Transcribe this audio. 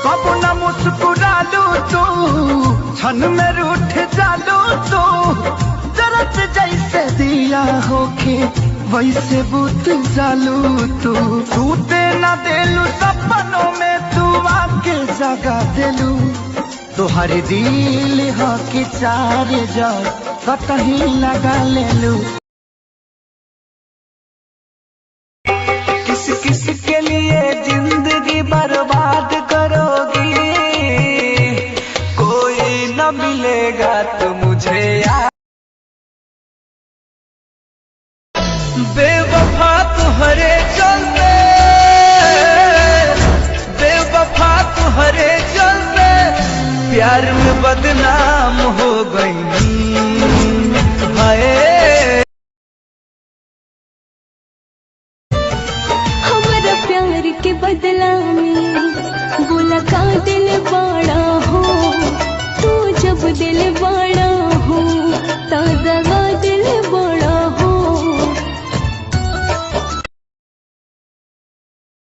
कब न मुस्कुरालू तू, क्षण में रूठ जालू तू, जरत जैसे दिया होके वैसे बुत जालू तू। सूते न देलू सपनों में तू आके जगा देलू। तोहर दिल हो कि चार जा कतही लगा लेलू। किस किस के लिए जिंदगी बर्बाद करोगी, कोई न मिलेगा तो मुझे यार। बेवफा तुहरे चलते, बेवफा तुहरे चलते प्यार में बदनाम हो गई। हाय हमारा प्यार के बदला में बोला का दिल बड़ा